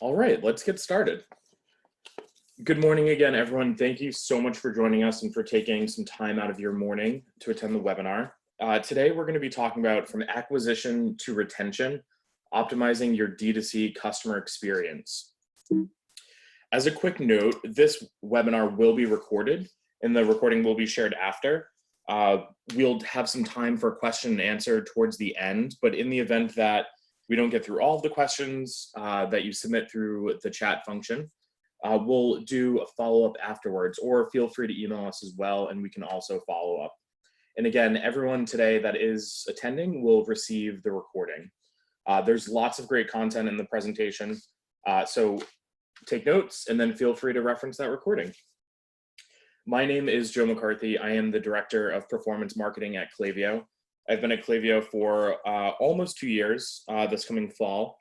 All right, let's get started. Good morning again, everyone. Thank you so much for joining us and for taking some time out of your morning to attend the webinar. Today, we're going to be talking about from acquisition to retention, optimizing your D2C customer experience. As a quick note, this webinar will be recorded and the recording will be shared after. We'll have some time for question and answer towards the end, but in the event that we don't get through all of the questions that you submit through the chat function, we'll do a follow-up afterwards, or feel free to email us as well, and we can also follow up. And again, everyone today that is attending will receive the recording. There's lots of great content in the presentation, so take notes and then feel free to reference that recording. My name is Joe McCarthy. I am the Director of Performance Marketing at Klaviyo. I've been at Klaviyo for almost 2 years this coming fall,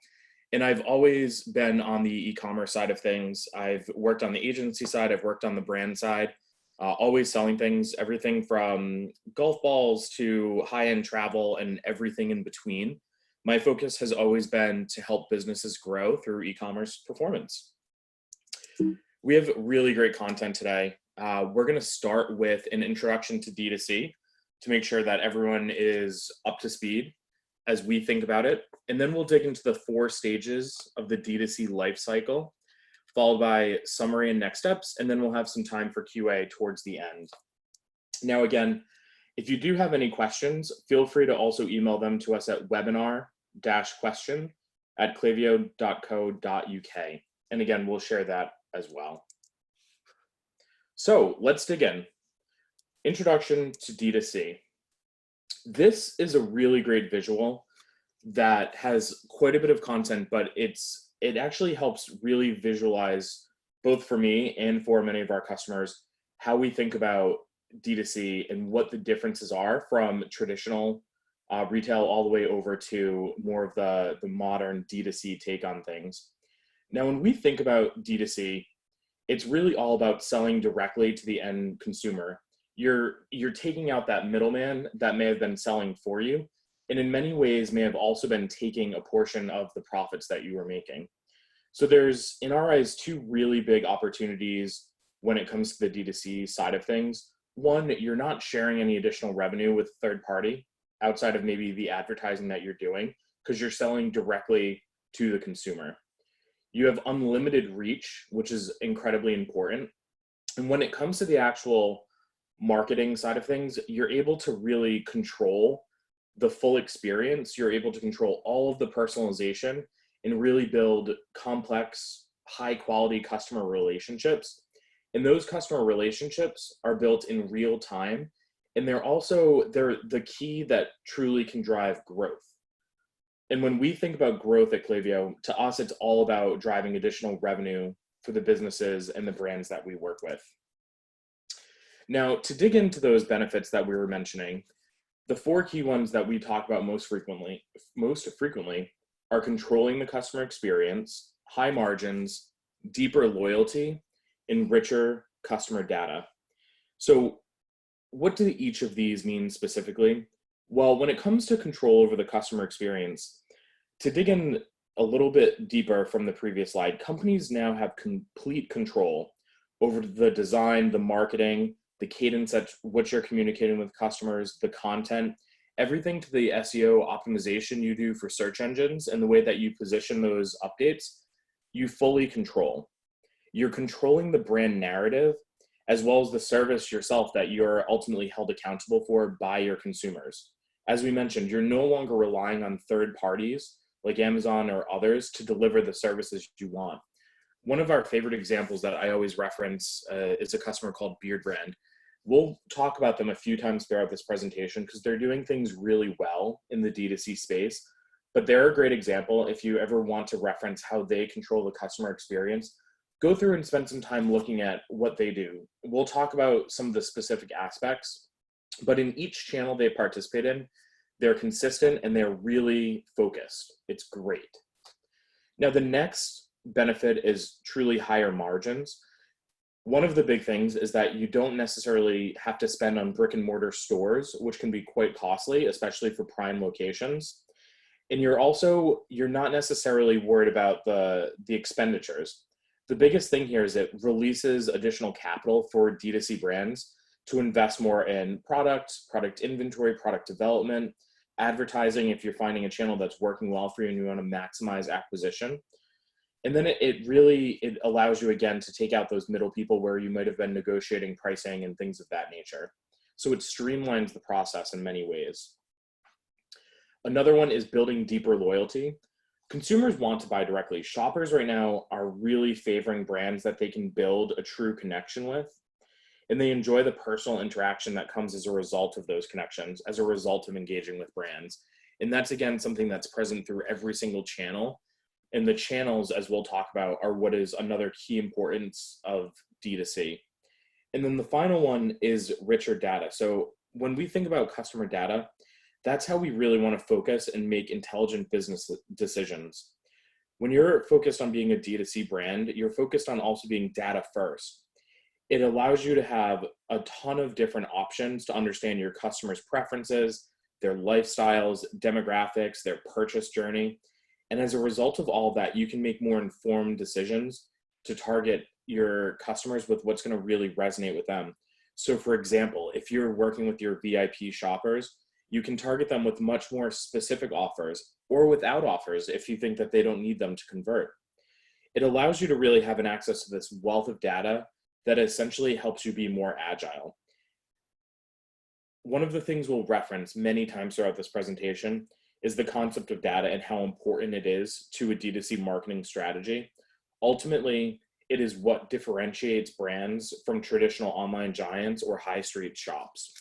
and I've always been on the e-commerce side of things. I've worked on the agency side, I've worked on the brand side, always selling things, everything from golf balls to high-end travel and everything in between. My focus has always been to help businesses grow through e-commerce performance. We have really great content today. We're going to start with an introduction to D2C to make sure that everyone is up to speed as we think about it. And then we'll dig into the 4 stages of the D2C life cycle, followed by summary and next steps. And then we'll have some time for QA towards the end. Now, again, if you do have any questions, feel free to also email them to us at webinar-question@klaviyo.co.uk. And again, we'll share that as well. So let's dig in. Introduction to D2C. This is a really great visual that has quite a bit of content, but it actually helps really visualize, both for me and for many of our customers, how we think about D2C and what the differences are from traditional retail all the way over to more of the modern D2C take on things. Now, when we think about D2C, it's really all about selling directly to the end consumer. You're taking out that middleman that may have been selling for you, and in many ways may have also been taking a portion of the profits that you were making. So there's, in our eyes, 2 really big opportunities when it comes to the D2C side of things. One, you're not sharing any additional revenue with third party outside of maybe the advertising that you're doing, because you're selling directly to the consumer. You have unlimited reach, which is incredibly important. And when it comes to the actual marketing side of things, you're able to really control the full experience. You're able to control all of the personalization and really build complex, high quality customer relationships. And those customer relationships are built in real time. And they're the key that truly can drive growth. And when we think about growth at Klaviyo, to us, it's all about driving additional revenue for the businesses and the brands that we work with. Now, to dig into those benefits that we were mentioning, the 4 key ones that we talk about most frequently are controlling the customer experience, high margins, deeper loyalty, and richer customer data. So what do each of these mean specifically? Well, when it comes to control over the customer experience, to dig in a little bit deeper from the previous slide, companies now have complete control over the design, the marketing, the cadence at which you're communicating with customers, the content, everything to the SEO optimization you do for search engines and the way that you position those updates, you fully control. You're controlling the brand narrative as well as the service yourself that you're ultimately held accountable for by your consumers. As we mentioned, you're no longer relying on third parties like Amazon or others to deliver the services you want. One of our favorite examples that I always reference is a customer called Beard Brand. We'll talk about them a few times throughout this presentation because they're doing things really well in the D2C space, but they're a great example. If you ever want to reference how they control the customer experience, go through and spend some time looking at what they do. We'll talk about some of the specific aspects, but in each channel they participate in, they're consistent and they're really focused. It's great. Now, the next benefit is truly higher margins. One of the big things is that you don't necessarily have to spend on brick and mortar stores, which can be quite costly, especially for prime locations. And you're not necessarily worried about the expenditures. The biggest thing here is it releases additional capital for D2C brands to invest more in product inventory, product development, advertising if you're finding a channel that's working well for you and you want to maximize acquisition. And then it allows you, again, to take out those middle people where you might have been negotiating pricing and things of that nature. So it streamlines the process in many ways. Another one is building deeper loyalty. Consumers want to buy directly. Shoppers right now are really favoring brands that they can build a true connection with, and they enjoy the personal interaction that comes as a result of those connections, as a result of engaging with brands. And that's, again, something that's present through every single channel. And the channels, as we'll talk about, are what is another key importance of D2C. And then the final one is richer data. So when we think about customer data, that's how we really want to focus and make intelligent business decisions. When you're focused on being a D2C brand, you're focused on also being data first. It allows you to have a ton of different options to understand your customers' preferences, their lifestyles, demographics, their purchase journey. And as a result of all of that, you can make more informed decisions to target your customers with what's going to really resonate with them. So for example, if you're working with your VIP shoppers, you can target them with much more specific offers or without offers if you think that they don't need them to convert. It allows you to really have an access to this wealth of data that essentially helps you be more agile. One of the things we'll reference many times throughout this presentation is the concept of data and how important it is to a D2C marketing strategy. Ultimately, it is what differentiates brands from traditional online giants or high street shops.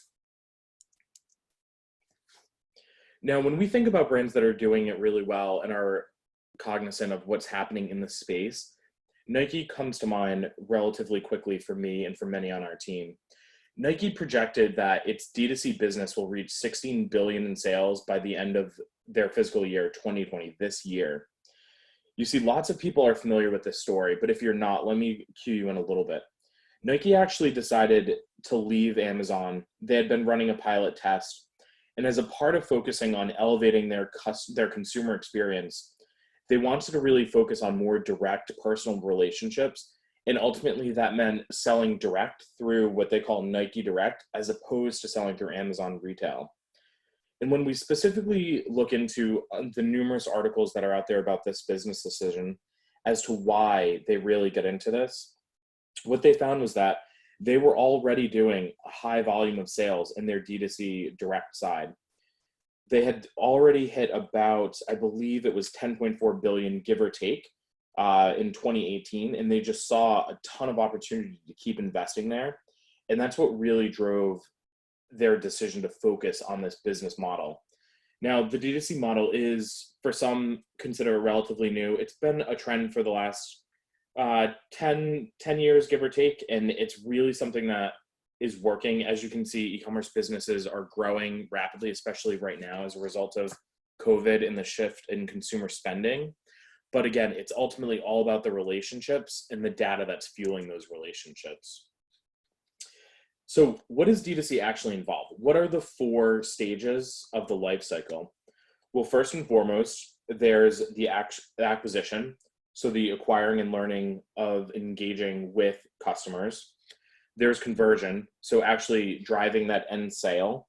Now, when we think about brands that are doing it really well and are cognizant of what's happening in the space, Nike comes to mind relatively quickly for me and for many on our team. Nike projected that its D2C business will reach $16 billion in sales by the end of their fiscal year 2020, this year. You see, lots of people are familiar with this story, but if you're not, let me cue you in a little bit. Nike actually decided to leave Amazon. They had been running a pilot test, and as a part of focusing on elevating their consumer experience, they wanted to really focus on more direct personal relationships. And ultimately that meant selling direct through what they call Nike Direct, as opposed to selling through Amazon retail. And when we specifically look into the numerous articles that are out there about this business decision as to why they really get into this, what they found was that they were already doing a high volume of sales in their D2C direct side. They had already hit about, I believe it was 10.4 billion, give or take, in 2018, and they just saw a ton of opportunity to keep investing there. And that's what really drove their decision to focus on this business model. Now, the D2C model is, for some, considered relatively new. It's been a trend for the last 10 years, give or take, and it's really something that is working. As you can see, e-commerce businesses are growing rapidly, especially right now as a result of COVID and the shift in consumer spending. But again, it's ultimately all about the relationships and the data that's fueling those relationships. So what does D2C actually involve? What are the 4 stages of the life cycle? Well, first and foremost, there's the acquisition. So the acquiring and learning of engaging with customers. There's conversion, so actually driving that end sale.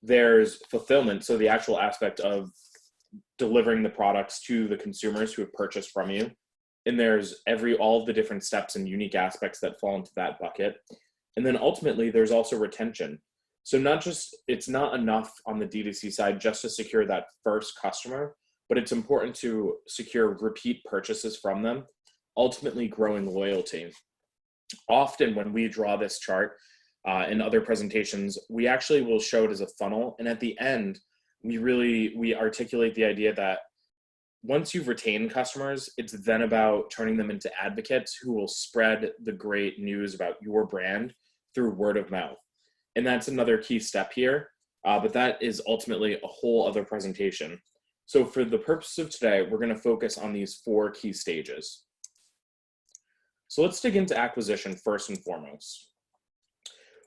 There's fulfillment, so the actual aspect of delivering the products to the consumers who have purchased from you. And there's all of the different steps and unique aspects that fall into that bucket. And then ultimately, there's also retention. So it's not enough on the D2C side just to secure that first customer, but it's important to secure repeat purchases from them, ultimately growing loyalty. Often when we draw this chart in other presentations, we actually will show it as a funnel. And at the end, we articulate the idea that once you've retained customers, it's then about turning them into advocates who will spread the great news about your brand through word of mouth. And that's another key step here, but that is ultimately a whole other presentation. So for the purpose of today, we're going to focus on these 4 key stages. So let's dig into acquisition first and foremost.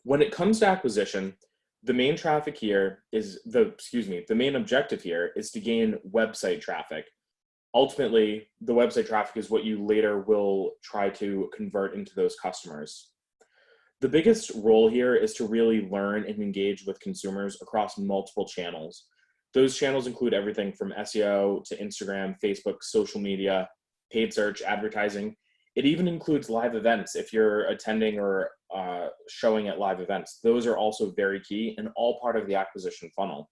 When it comes to acquisition, The main traffic here is the main objective here is to gain website traffic. Ultimately, the website traffic is what you later will try to convert into those customers. The biggest role here is to really learn and engage with consumers across multiple channels. Those channels include everything from SEO to Instagram, Facebook, social media, paid search, advertising. It even includes live events. If you're attending or showing at live events, those are also very key and all part of the acquisition funnel.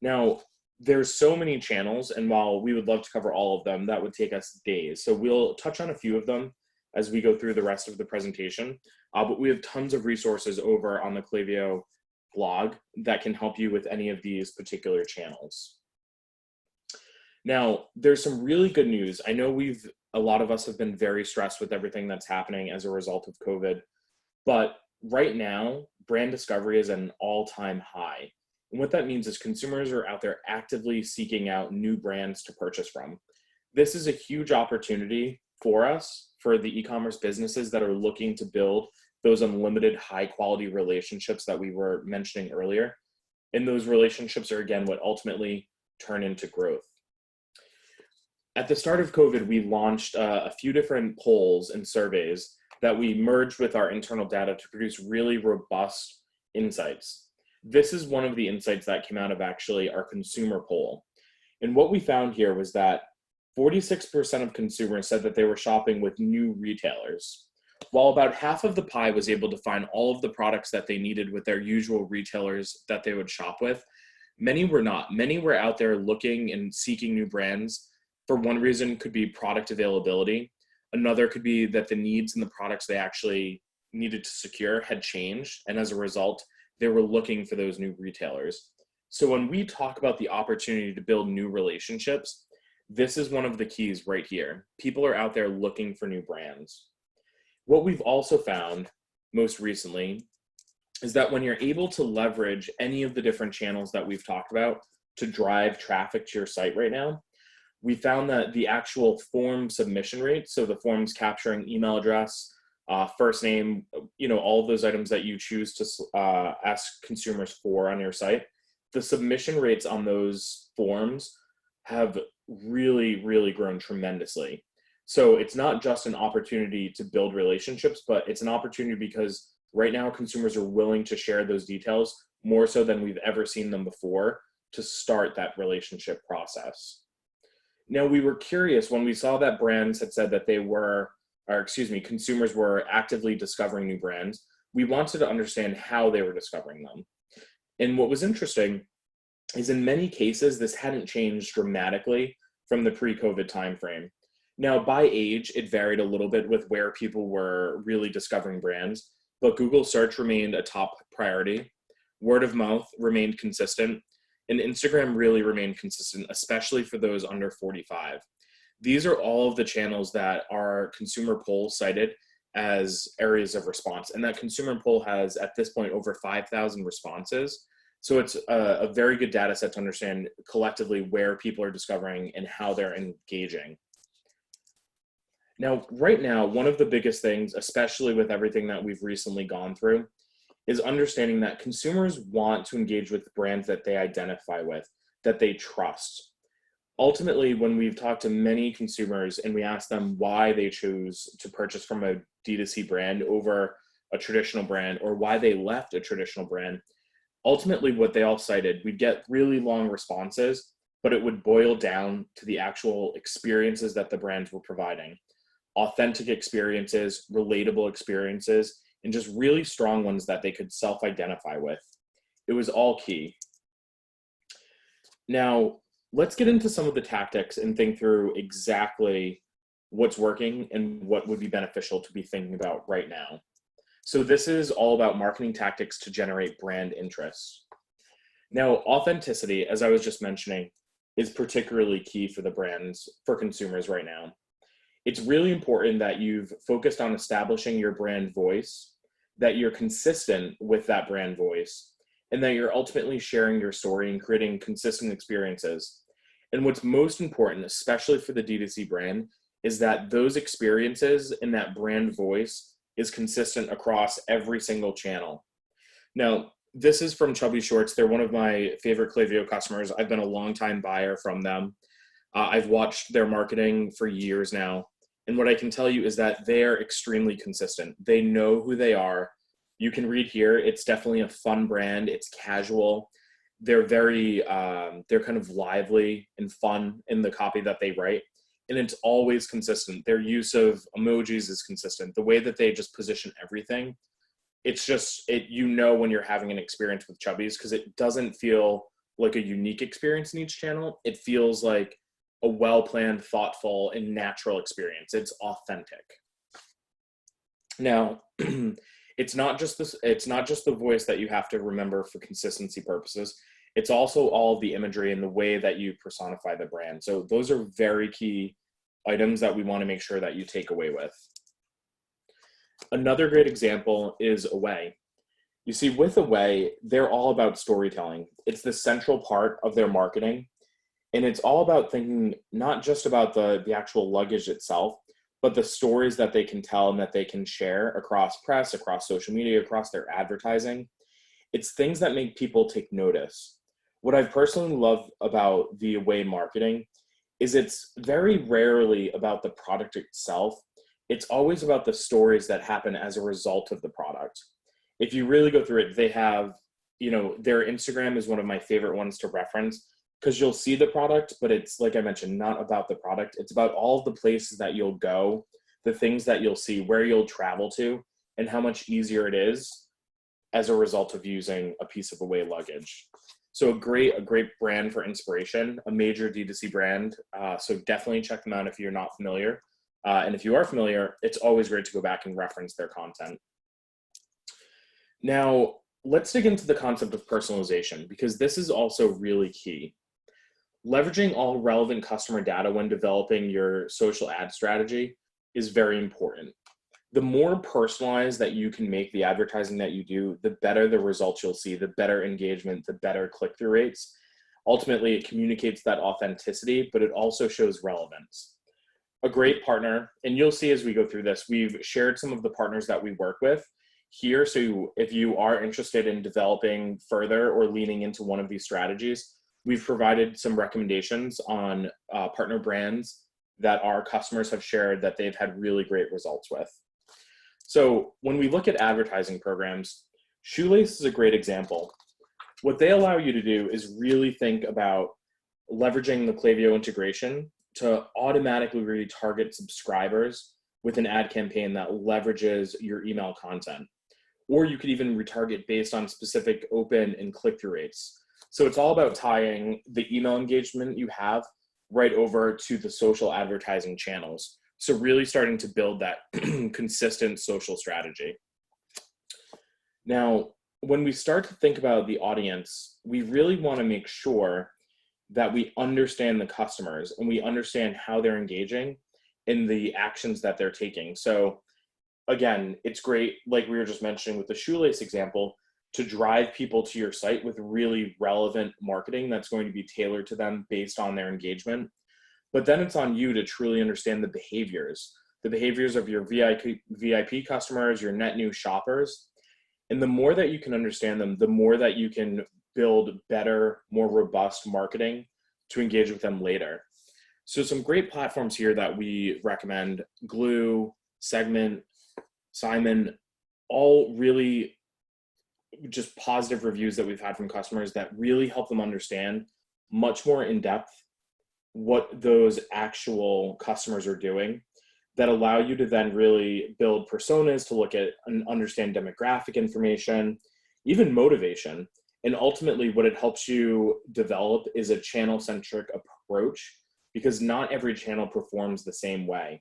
Now, there's so many channels, and while we would love to cover all of them, that would take us days. So we'll touch on a few of them as we go through the rest of the presentation. But we have tons of resources over on the Klaviyo blog that can help you with any of these particular channels. Now, there's some really good news. I know a lot of us have been very stressed with everything that's happening as a result of COVID, but right now, brand discovery is at an all-time high. And what that means is consumers are out there actively seeking out new brands to purchase from. This is a huge opportunity for us, for the e-commerce businesses that are looking to build those unlimited high-quality relationships that we were mentioning earlier. And those relationships are, again, what ultimately turn into growth. At the start of COVID, we launched a few different polls and surveys that we merged with our internal data to produce really robust insights. This is one of the insights that came out of actually our consumer poll. And what we found here was that 46% of consumers said that they were shopping with new retailers, while about half of the pie was able to find all of the products that they needed with their usual retailers that they would shop with. Many were not. Many were out there looking and seeking new brands. For one reason, could be product availability. Another could be that the needs and the products they actually needed to secure had changed, and as a result, they were looking for those new retailers. So when we talk about the opportunity to build new relationships, this is one of the keys right here. People are out there looking for new brands. What we've also found most recently is that when you're able to leverage any of the different channels that we've talked about to drive traffic to your site right now, we found that the actual form submission rate, so the forms capturing email address, first name, all of those items that you choose to ask consumers for on your site, the submission rates on those forms have really, really grown tremendously. So it's not just an opportunity to build relationships, but it's an opportunity because right now consumers are willing to share those details more so than we've ever seen them before to start that relationship process. Now, we were curious when we saw that brands had said that consumers were actively discovering new brands. We wanted to understand how they were discovering them. And what was interesting is in many cases, this hadn't changed dramatically from the pre-COVID timeframe. Now, by age, it varied a little bit with where people were really discovering brands, but Google search remained a top priority. Word of mouth remained consistent, and Instagram really remained consistent, especially for those under 45. These are all of the channels that our consumer poll cited as areas of response, and that consumer poll has, at this point, over 5,000 responses. So it's a very good data set to understand collectively where people are discovering and how they're engaging. Now, right now, one of the biggest things, especially with everything that we've recently gone through, is understanding that consumers want to engage with brands that they identify with, that they trust. Ultimately, when we've talked to many consumers and we ask them why they choose to purchase from a D2C brand over a traditional brand, or why they left a traditional brand, ultimately what they all cited, we'd get really long responses, but it would boil down to the actual experiences that the brands were providing. Authentic experiences, relatable experiences, and just really strong ones that they could self-identify with. It was all key. Now, let's get into some of the tactics and think through exactly what's working and what would be beneficial to be thinking about right now. So this is all about marketing tactics to generate brand interest. Now, authenticity, as I was just mentioning, is particularly key for the brands, for consumers right now. It's really important that you've focused on establishing your brand voice, that you're consistent with that brand voice, and that you're ultimately sharing your story and creating consistent experiences. And what's most important, especially for the D2C brand, is that those experiences and that brand voice is consistent across every single channel. Now, this is from Chubby Shorts. They're one of my favorite Klaviyo customers. I've been a longtime buyer from them. I've watched their marketing for years now. And what I can tell you is that they are extremely consistent. They know who they are. You can read here. It's definitely a fun brand. It's casual. They're very, they're kind of lively and fun in the copy that they write. And it's always consistent. Their use of emojis is consistent. The way that they just position everything, it's just, you know when you're having an experience with Chubbies, because it doesn't feel like a unique experience in each channel. It feels like a well-planned, thoughtful, and natural experience. It's authentic. Now, it's not just the voice that you have to remember for consistency purposes. It's also all of the imagery and the way that you personify the brand. So those are very key items that we want to make sure that you take away with. Another great example is Away. You see, with Away, they're all about storytelling. It's the central part of their marketing. And it's all about thinking not just about the actual luggage itself, but the stories that they can tell and that they can share across press, across social media, across their advertising. It's things that make people take notice. What I've personally loved about the Away marketing is it's very rarely about the product itself. It's always about the stories that happen as a result of the product. If you really go through it, they have, their Instagram is one of my favorite ones to reference, because you'll see the product, but it's, like I mentioned, not about the product. It's about all of the places that you'll go, the things that you'll see, where you'll travel to, and how much easier it is as a result of using a piece of Away luggage. So a great brand for inspiration, a major DTC brand. So definitely check them out if you're not familiar. And if you are familiar, it's always great to go back and reference their content. Now, let's dig into the concept of personalization, because this is also really key. Leveraging all relevant customer data when developing your social ad strategy is very important. The more personalized that you can make the advertising that you do, the better the results you'll see, the better engagement, the better click-through rates. Ultimately, it communicates that authenticity, but it also shows relevance. A great partner, and you'll see as we go through this, we've shared some of the partners that we work with here. So if you are interested in developing further or leaning into one of these strategies, we've provided some recommendations on partner brands that our customers have shared that they've had really great results with. So when we look at advertising programs, Shoelace is a great example. What they allow you to do is really think about leveraging the Klaviyo integration to automatically retarget subscribers with an ad campaign that leverages your email content. Or you could even retarget based on specific open and click-through rates. So it's all about tying the email engagement you have right over to the social advertising channels. So really starting to build that consistent social strategy. Now, when we start to think about the audience, we really want to make sure that we understand the customers and we understand how they're engaging in the actions that they're taking. So again, it's great, like we were just mentioning with the Shoelace example, to drive people to your site with really relevant marketing that's going to be tailored to them based on their engagement. But then it's on you to truly understand the behaviors of your VIP customers, your net new shoppers. And the more that you can understand them, the more that you can build better, more robust marketing to engage with them later. So some great platforms here that we recommend: Glue, Segment, Simon, all really just positive reviews that we've had from customers that really help them understand much more in depth what those actual customers are doing, that allow you to then really build personas to look at and understand demographic information, even motivation. And ultimately what it helps you develop is a channel-centric approach, because not every channel performs the same way.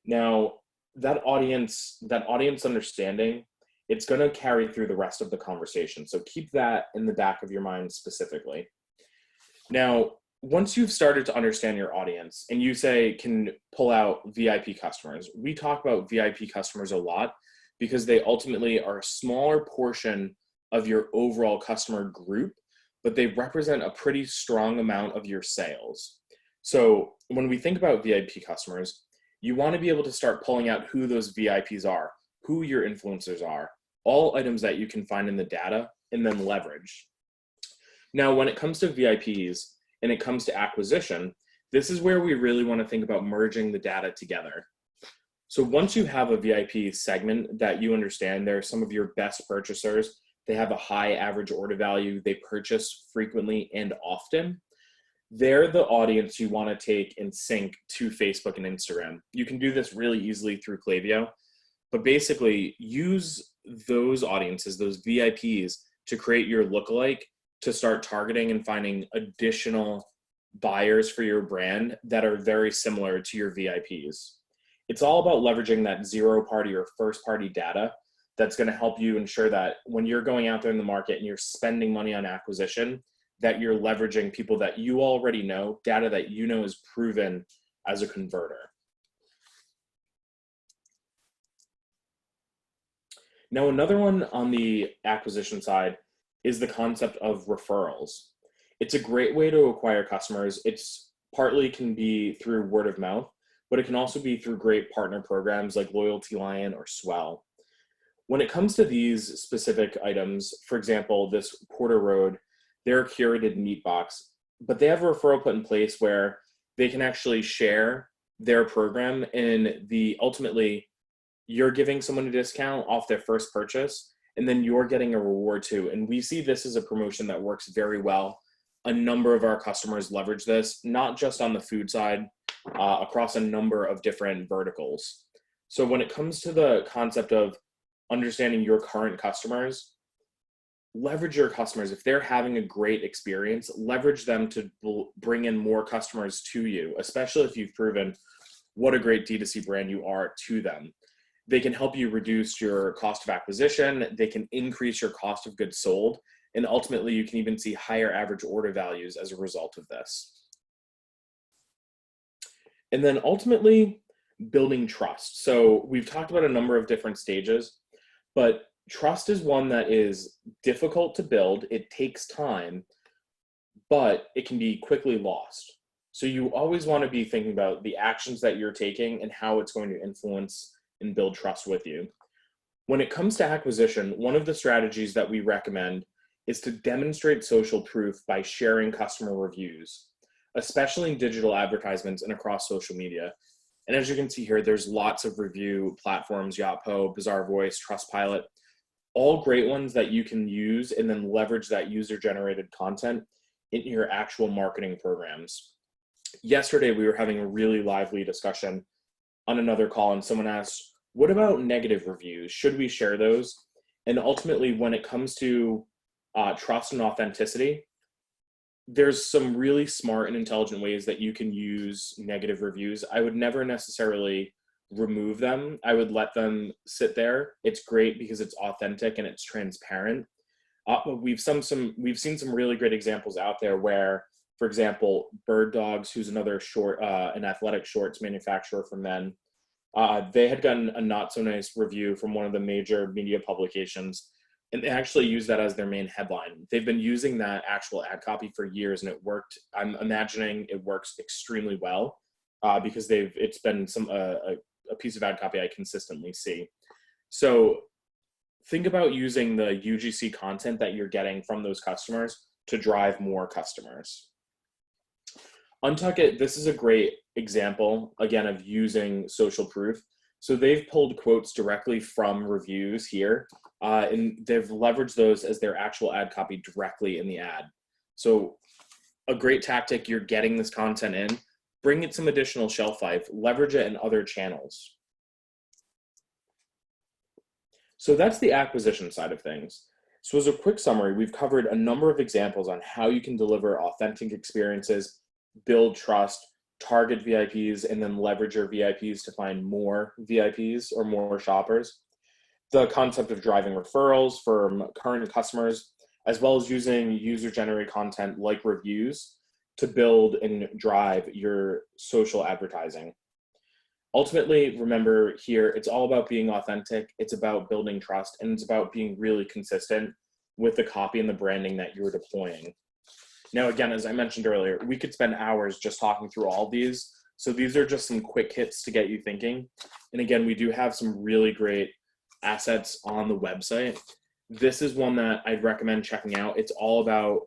Now, that audience understanding, it's going to carry through the rest of the conversation. So keep that in the back of your mind specifically. Now, once you've started to understand your audience and you can pull out VIP customers, we talk about VIP customers a lot because they ultimately are a smaller portion of your overall customer group, but they represent a pretty strong amount of your sales. So when we think about VIP customers, you want to be able to start pulling out who those VIPs are, who your influencers are, all items that you can find in the data, and then leverage. Now, when it comes to VIPs and it comes to acquisition, this is where we really want to think about merging the data together. So once you have a VIP segment that you understand, they're some of your best purchasers, they have a high average order value, they purchase frequently and often, they're the audience you want to take and sync to Facebook and Instagram. You can do this really easily through Klaviyo, but basically use those audiences, those VIPs, to create your lookalike, to start targeting and finding additional buyers for your brand that are very similar to your VIPs. It's all about leveraging that zero party or first party data that's going to help you ensure that when you're going out there in the market and you're spending money on acquisition, that you're leveraging people that you already know, data that you know is proven as a converter. Now, another one on the acquisition side is the concept of referrals. It's a great way to acquire customers. It's partly can be through word of mouth, but it can also be through great partner programs like Loyalty Lion or Swell. When it comes to these specific items, for example, this Porter Road, they're a curated meat box, but they have a referral put in place where they can actually share their program, and ultimately you're giving someone a discount off their first purchase, and then you're getting a reward too. And we see this as a promotion that works very well. A number of our customers leverage this, not just on the food side, across a number of different verticals. So when it comes to the concept of understanding your current customers, leverage your customers. If they're having a great experience, leverage them to bring in more customers to you, especially if you've proven what a great D2C brand you are to them. They can help you reduce your cost of acquisition. They can increase your cost of goods sold. And ultimately, you can even see higher average order values as a result of this. And then ultimately, building trust. So we've talked about a number of different stages, but trust is one that is difficult to build. It takes time, but it can be quickly lost. So you always want to be thinking about the actions that you're taking and how it's going to influence and build trust with you. When it comes to acquisition, one of the strategies that we recommend is to demonstrate social proof by sharing customer reviews, especially in digital advertisements and across social media. And as you can see here, there's lots of review platforms, Yotpo, Bazaar Voice, Trustpilot, all great ones that you can use and then leverage that user-generated content in your actual marketing programs. Yesterday, we were having a really lively discussion on another call, and someone asked, what about negative reviews? Should we share those? And ultimately, when it comes to trust and authenticity, there's some really smart and intelligent ways that you can use negative reviews. I would never necessarily remove them. I would let them sit there. It's great because it's authentic and it's transparent. But we've seen some really great examples out there where, for example, Bird Dogs, who's another an athletic shorts manufacturer for men, they had gotten a not so nice review from one of the major media publications, and they actually use that as their main headline. They've been using that actual ad copy for years, and it worked. I'm imagining it works extremely well because it's been a piece of ad copy I consistently see. So think about using the UGC content that you're getting from those customers to drive more customers. Untuck It, this is a great example, again, of using social proof. So they've pulled quotes directly from reviews here, and they've leveraged those as their actual ad copy directly in the ad. So a great tactic, you're getting this content in, bring it some additional shelf life, leverage it in other channels. So that's the acquisition side of things. So as a quick summary, we've covered a number of examples on how you can deliver authentic experiences, build trust, target VIPs, and then leverage your VIPs to find more VIPs or more shoppers. The concept of driving referrals from current customers, as well as using user-generated content like reviews to build and drive your social advertising. Ultimately, remember here, it's all about being authentic, it's about building trust, and it's about being really consistent with the copy and the branding that you're deploying. Now, again, as I mentioned earlier, we could spend hours just talking through all these. So these are just some quick hits to get you thinking. And again, we do have some really great assets on the website. This is one that I'd recommend checking out. It's all about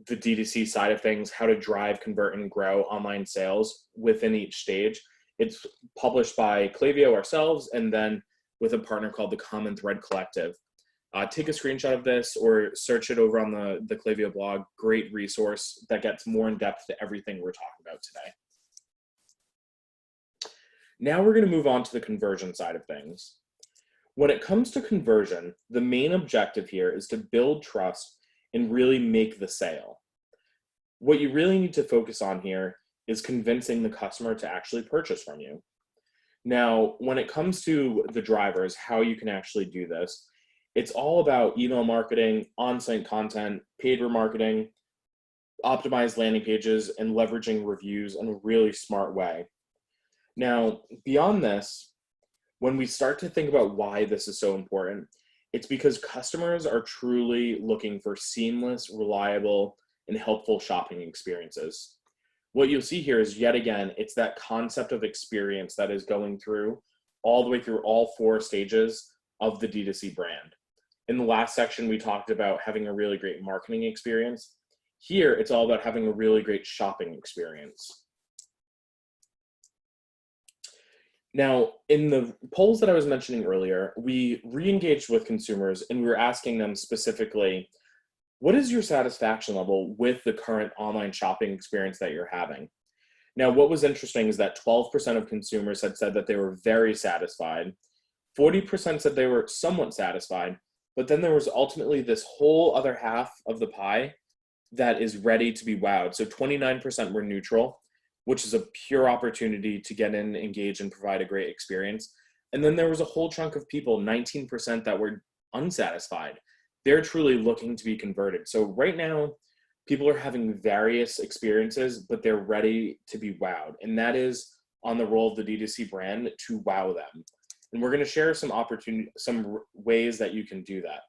the DTC side of things, how to drive, convert, and grow online sales within each stage. It's published by Klaviyo ourselves, and then with a partner called the Common Thread Collective. Take a screenshot of this or search it over on the Klaviyo blog. Great resource that gets more in depth to everything we're talking about today. Now we're going to move on to the conversion side of things. When it comes to conversion, the main objective here is to build trust and really make the sale. What you really need to focus on here is convincing the customer to actually purchase from you. Now, when it comes to the drivers, how you can actually do this, it's all about email marketing, on-site content, paid remarketing, optimized landing pages, and leveraging reviews in a really smart way. Now, beyond this, when we start to think about why this is so important, it's because customers are truly looking for seamless, reliable, and helpful shopping experiences. What you'll see here is, yet again, it's that concept of experience that is going through all the way through all 4 stages of the D2C brand. In the last section, we talked about having a really great marketing experience. Here, it's all about having a really great shopping experience. Now, in the polls that I was mentioning earlier, we re-engaged with consumers and we were asking them specifically, what is your satisfaction level with the current online shopping experience that you're having? Now, what was interesting is that 12% of consumers had said that they were very satisfied. 40% said they were somewhat satisfied, but then there was ultimately this whole other half of the pie that is ready to be wowed. So 29% were neutral, which is a pure opportunity to get in, engage, and provide a great experience. And then there was a whole chunk of people, 19%, that were unsatisfied. They're truly looking to be converted. So right now, people are having various experiences, but they're ready to be wowed. And that is on the role of the D2C brand to wow them. And we're going to share some ways that you can do that.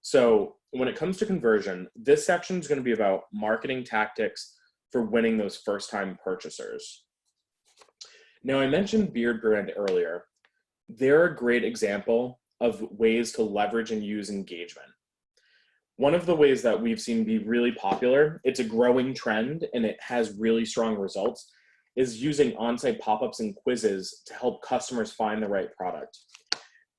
So when it comes to conversion, this section is going to be about marketing tactics for winning those first-time purchasers. Now, I mentioned Beard Brand earlier. They're a great example of ways to leverage and use engagement. One of the ways that we've seen be really popular, it's a growing trend and it has really strong results, is using on-site pop-ups and quizzes to help customers find the right product.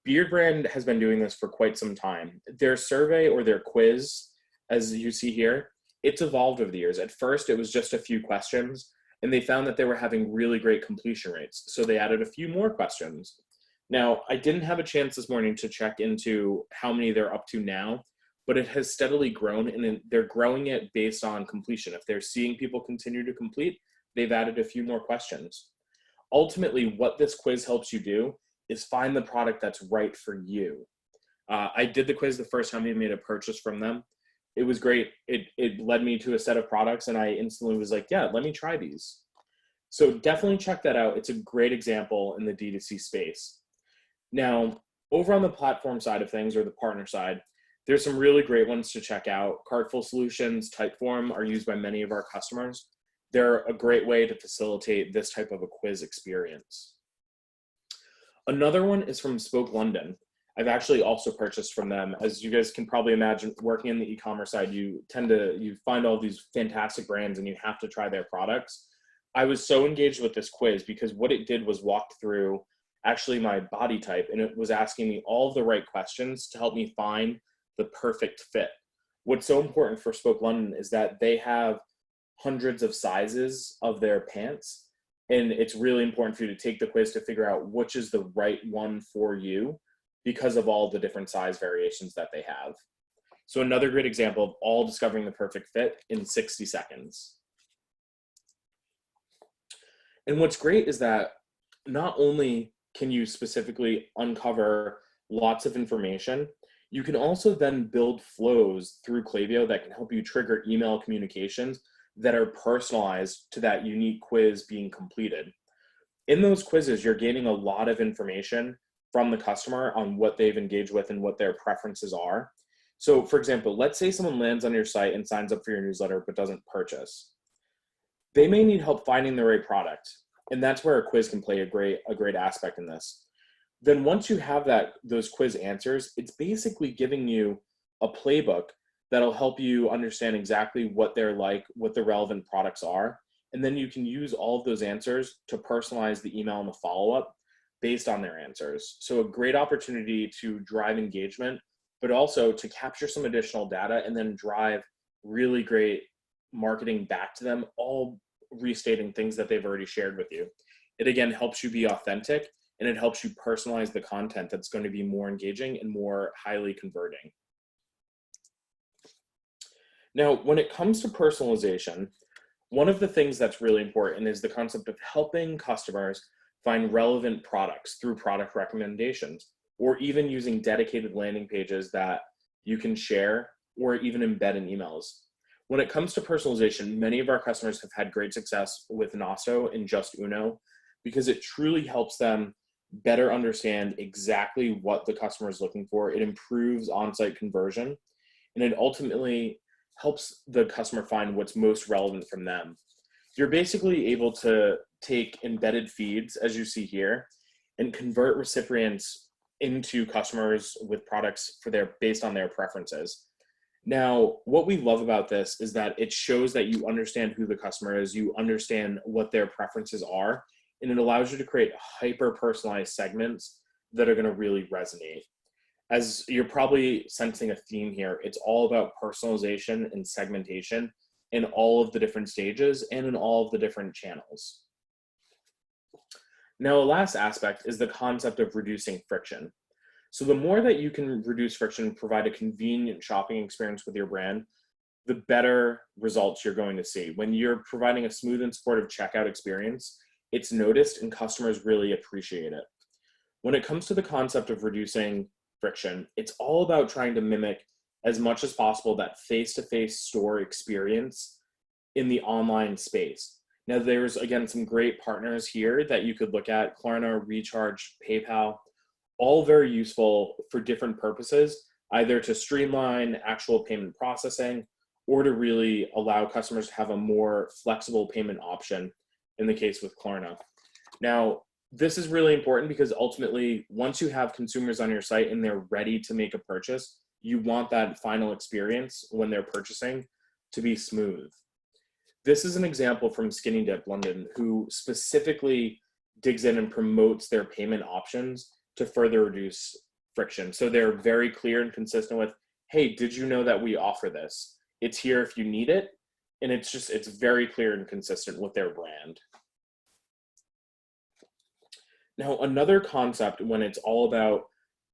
Beard Brand has been doing this for quite some time. Their survey or their quiz, as you see here, it's evolved over the years. At first, it was just a few questions, and they found that they were having really great completion rates. So they added a few more questions. Now, I didn't have a chance this morning to check into how many they're up to now, but it has steadily grown, and they're growing it based on completion. If they're seeing people continue to complete, they've added a few more questions. Ultimately, what this quiz helps you do is find the product that's right for you. I did the quiz the first time we made a purchase from them. It was great. It led me to a set of products and I instantly was like, yeah, let me try these. So definitely check that out. It's a great example in the D2C space. Now, over on the platform side of things, or the partner side, there's some really great ones to check out. Cartful Solutions, Typeform are used by many of our customers. They're a great way to facilitate this type of a quiz experience. Another one is from Spoke London. I've actually also purchased from them. As you guys can probably imagine, working in the e-commerce side, you find all these fantastic brands and you have to try their products. I was so engaged with this quiz because what it did was walk through actually my body type, and it was asking me all of the right questions to help me find the perfect fit. What's so important for Spoke London is that they have hundreds of sizes of their pants, and it's really important for you to take the quiz to figure out which is the right one for you, because of all the different size variations that they have. So another great example of all discovering the perfect fit in 60 seconds. And what's great is that not only can you specifically uncover lots of information, you can also then build flows through Klaviyo that can help you trigger email communications that are personalized to that unique quiz being completed. In those quizzes, you're gaining a lot of information from the customer on what they've engaged with and what their preferences are. So for example, let's say someone lands on your site and signs up for your newsletter but doesn't purchase. They may need help finding the right product. And that's where a quiz can play a great aspect in this. Then once you have those quiz answers, it's basically giving you a playbook that'll help you understand exactly what they're like, what the relevant products are. And then you can use all of those answers to personalize the email and the follow-up based on their answers. So a great opportunity to drive engagement, but also to capture some additional data and then drive really great marketing back to them, all restating things that they've already shared with you. It again helps you be authentic, and it helps you personalize the content that's going to be more engaging and more highly converting. Now, when it comes to personalization, one of the things that's really important is the concept of helping customers find relevant products through product recommendations, or even using dedicated landing pages that you can share or even embed in emails. When it comes to personalization, many of our customers have had great success with Nasto and Just Uno because it truly helps them better understand exactly what the customer is looking for. It improves on-site conversion, and it ultimately helps the customer find what's most relevant from them. You're basically able to take embedded feeds, as you see here, and convert recipients into customers with products based on their preferences. Now, what we love about this is that it shows that you understand who the customer is, you understand what their preferences are, and it allows you to create hyper-personalized segments that are going to really resonate. As you're probably sensing a theme here, it's all about personalization and segmentation in all of the different stages and in all of the different channels. Now, the last aspect is the concept of reducing friction. So the more that you can reduce friction and provide a convenient shopping experience with your brand, the better results you're going to see. When you're providing a smooth and supportive checkout experience, it's noticed and customers really appreciate it. When it comes to the concept of reducing friction, it's all about trying to mimic as much as possible that face-to-face store experience in the online space. Now, there's again some great partners here that you could look at: Klarna, Recharge, PayPal, all very useful for different purposes, either to streamline actual payment processing or to really allow customers to have a more flexible payment option in the case with Klarna. Now, this is really important because ultimately, once you have consumers on your site and they're ready to make a purchase, you want that final experience when they're purchasing to be smooth. This is an example from Skinny Dip London, who specifically digs in and promotes their payment options to further reduce friction. So they're very clear and consistent with, hey, did you know that we offer this? It's here if you need it. And it's very clear and consistent with their brand. Now, another concept when it's all about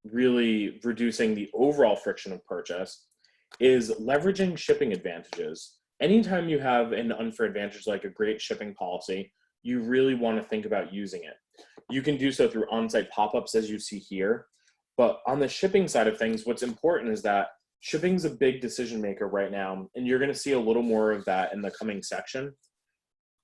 really reducing the overall friction of purchase is leveraging shipping advantages. Anytime you have an unfair advantage like a great shipping policy, you really want to think about using it. You can do so through on-site pop-ups, as you see here. But on the shipping side of things, what's important is that shipping's a big decision maker right now, and you're going to see a little more of that in the coming section.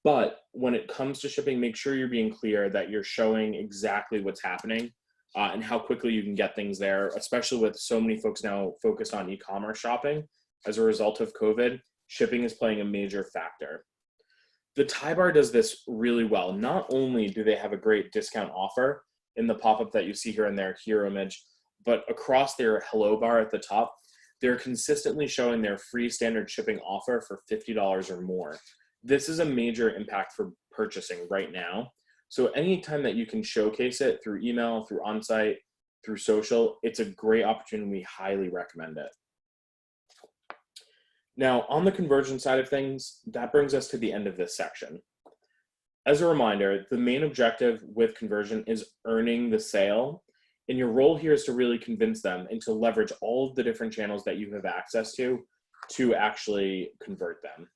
But when it comes to shipping, make sure you're being clear that you're showing exactly what's happening and how quickly you can get things there, especially with so many folks now focused on e-commerce shopping. As a result of COVID, shipping is playing a major factor. The Tie Bar does this really well. Not only do they have a great discount offer in the pop-up that you see here in their hero image, but across their hello bar at the top, they're consistently showing their free standard shipping offer for $50 or more. This is a major impact for purchasing right now. So anytime that you can showcase it through email, through on-site, through social, it's a great opportunity. We highly recommend it. Now, on the conversion side of things, that brings us to the end of this section. As a reminder, the main objective with conversion is earning the sale. And your role here is to really convince them and to leverage all of the different channels that you have access to actually convert them.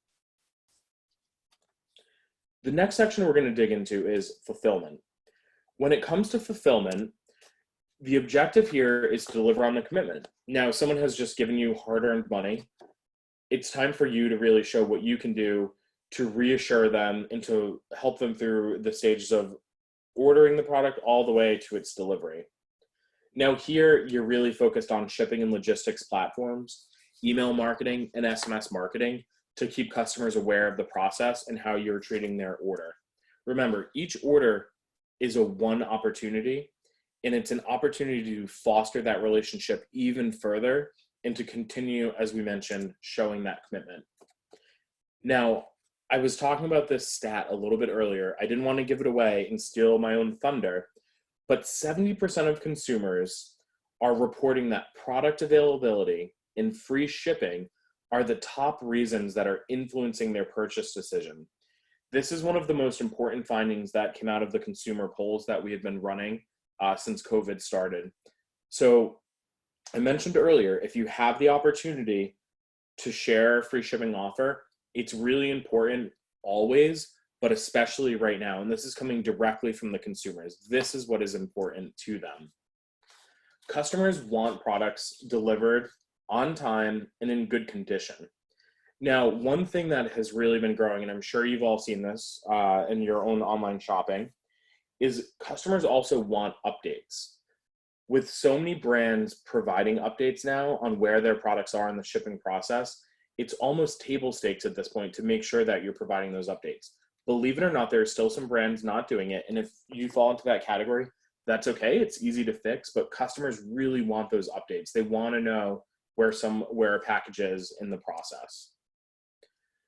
The next section we're going to dig into is fulfillment. When it comes to fulfillment, the objective here is to deliver on the commitment. Now, someone has just given you hard-earned money. It's time for you to really show what you can do to reassure them and to help them through the stages of ordering the product all the way to its delivery. Now here, you're really focused on shipping and logistics platforms, email marketing, and SMS marketing to keep customers aware of the process and how you're treating their order. Remember, each order is a one opportunity, And it's an opportunity to foster that relationship even further and to continue, as we mentioned, showing that commitment. Now, I was talking about this stat a little bit earlier. I didn't want to give it away and steal my own thunder, but 70% of consumers are reporting that product availability and free shipping are the top reasons that are influencing their purchase decision. This is one of the most important findings that came out of the consumer polls that we had been running since COVID started. So I mentioned earlier, if you have the opportunity to share a free shipping offer, it's really important always, but especially right now. And this is coming directly from the consumers. This is what is important to them. Customers want products delivered on time and in good condition. Now, one thing that has really been growing, and I'm sure you've all seen this in your own online shopping, is customers also want updates. With so many brands providing updates now on where their products are in the shipping process, it's almost table stakes at this point to make sure that you're providing those updates. Believe it or not, there are still some brands not doing it. And if you fall into that category, that's okay. It's easy to fix, but customers really want those updates. They want to know where a package is in the process.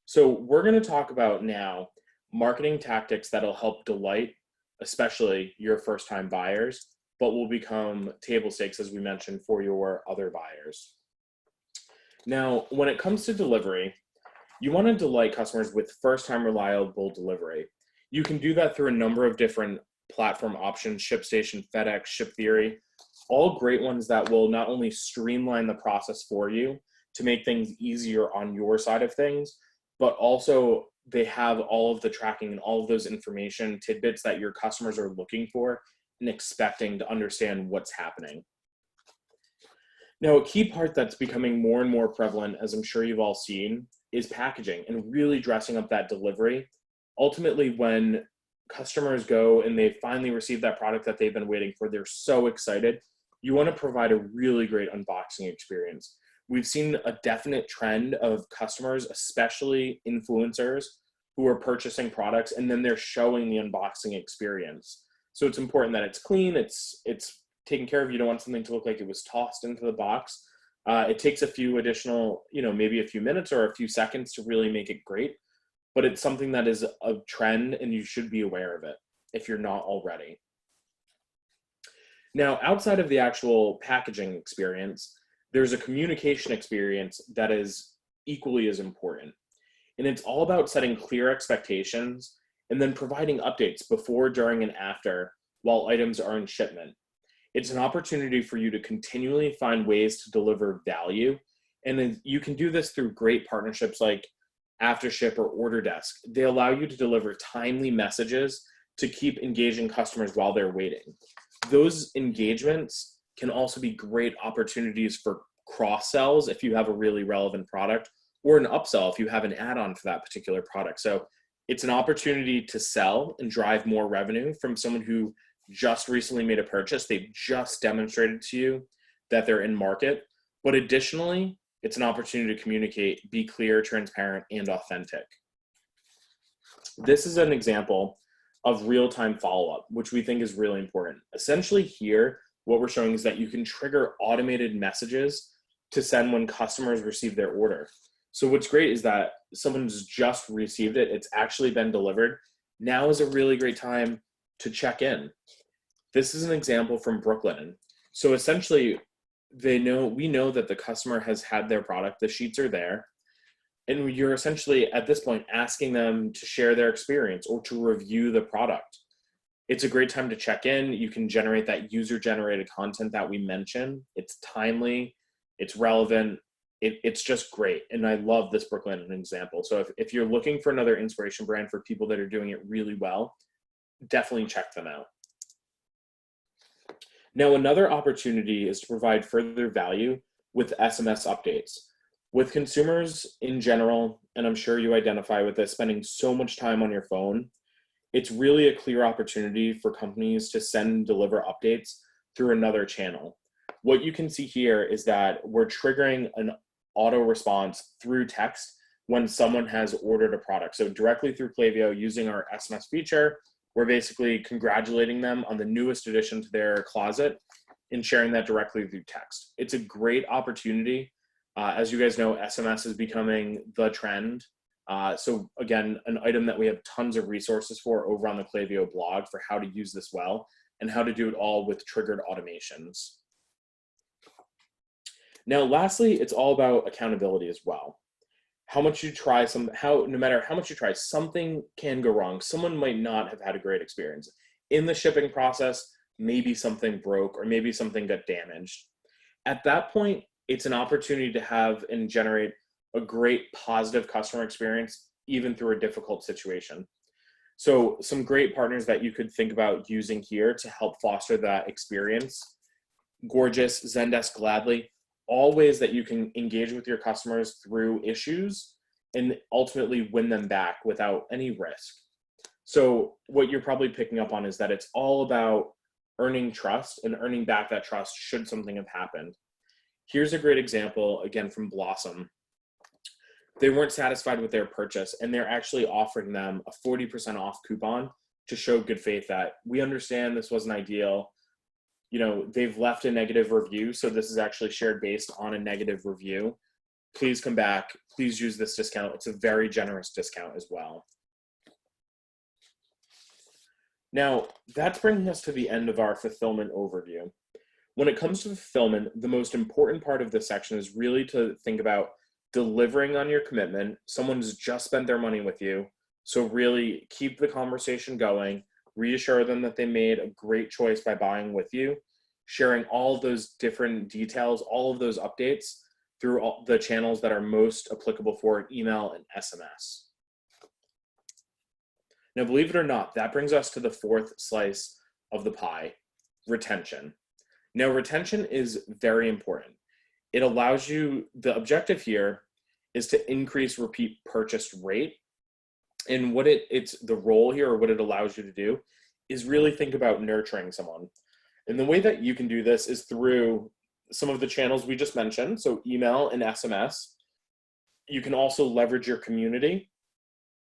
So we're going to talk about now marketing tactics that'll help delight, especially your first-time buyers, but will become table stakes, as we mentioned, for your other buyers. Now, when it comes to delivery, you want to delight customers with first-time reliable delivery. You can do that through a number of different platform options: ShipStation, FedEx, ShipTheory, all great ones that will not only streamline the process for you to make things easier on your side of things, but also they have all of the tracking and all of those information tidbits that your customers are looking for and expecting to understand what's happening. Now, a key part that's becoming more and more prevalent, as I'm sure you've all seen, is packaging and really dressing up that delivery. Ultimately, when customers go and they finally receive that product that they've been waiting for, they're so excited. You want to provide a really great unboxing experience. We've seen a definite trend of customers, especially influencers, who are purchasing products and then they're showing the unboxing experience. So it's important that it's clean, it's taken care of. You don't want something to look like it was tossed into the box. It takes a few additional, maybe a few minutes or a few seconds to really make it great, but it's something that is a trend and you should be aware of it if you're not already. Now, outside of the actual packaging experience, there's a communication experience that is equally as important. And it's all about setting clear expectations and then providing updates before, during, and after while items are in shipment. It's an opportunity for you to continually find ways to deliver value. And then you can do this through great partnerships like AfterShip or Order Desk. They allow you to deliver timely messages to keep engaging customers while they're waiting. Those engagements can also be great opportunities for cross-sells if you have a really relevant product, or an upsell if you have an add-on for that particular product. So it's an opportunity to sell and drive more revenue from someone who just recently made a purchase. They've just demonstrated to you that they're in market. But additionally, it's an opportunity to communicate, be clear, transparent, and authentic. This is an example of real-time follow-up, which we think is really important. Essentially here, what we're showing is that you can trigger automated messages to send when customers receive their order. So what's great is that someone's just received it, it's actually been delivered. Now is a really great time to check in. This is an example from Brooklinen. So essentially, we know that the customer has had their product, the sheets are there, and you're essentially at this point asking them to share their experience or to review the product. It's a great time to check in. You can generate that user-generated content that we mentioned. It's timely, it's relevant, it's just great. And I love this Brooklinen example. So if you're looking for another inspiration brand for people that are doing it really well, definitely check them out. Now, another opportunity is to provide further value with SMS updates. With consumers in general, and I'm sure you identify with this, spending so much time on your phone, it's really a clear opportunity for companies to send and deliver updates through another channel. What you can see here is that we're triggering an auto response through text when someone has ordered a product. So directly through Klaviyo, using our SMS feature, we're basically congratulating them on the newest addition to their closet and sharing that directly through text. It's a great opportunity. As you guys know, SMS is becoming the trend. So again, an item that we have tons of resources for over on the Klaviyo blog for how to use this well and how to do it all with triggered automations. Now, lastly, it's all about accountability as well. How much you try, no matter how much you try, something can go wrong. Someone might not have had a great experience. In the shipping process, maybe something broke or maybe something got damaged. At that point, it's an opportunity to have and generate a great positive customer experience, even through a difficult situation. So some great partners that you could think about using here to help foster that experience: Gorgeous, Zendesk, Gladly, all ways that you can engage with your customers through issues and ultimately win them back without any risk. So what you're probably picking up on is that it's all about earning trust and earning back that trust should something have happened. Here's a great example, again, from Blossom. They weren't satisfied with their purchase, and they're actually offering them a 40% off coupon to show good faith that we understand this wasn't ideal. You know, they've left a negative review, so this is actually shared based on a negative review. Please come back. Please use this discount. It's a very generous discount as well. Now, that's bringing us to the end of our fulfillment overview. When it comes to fulfillment, the most important part of this section is really to think about delivering on your commitment. Someone's just spent their money with you, so really keep the conversation going. Reassure them that they made a great choice by buying with you, sharing all of those different details, all of those updates through all the channels that are most applicable for email and SMS. Now, believe it or not, that brings us to the fourth slice of the pie: retention. Now, retention is very important. It allows you, the objective here is to increase repeat purchase rate. And what it's the role here, or what it allows you to do, is really think about nurturing someone. And the way that you can do this is through some of the channels we just mentioned, so email and SMS. You can also leverage your community.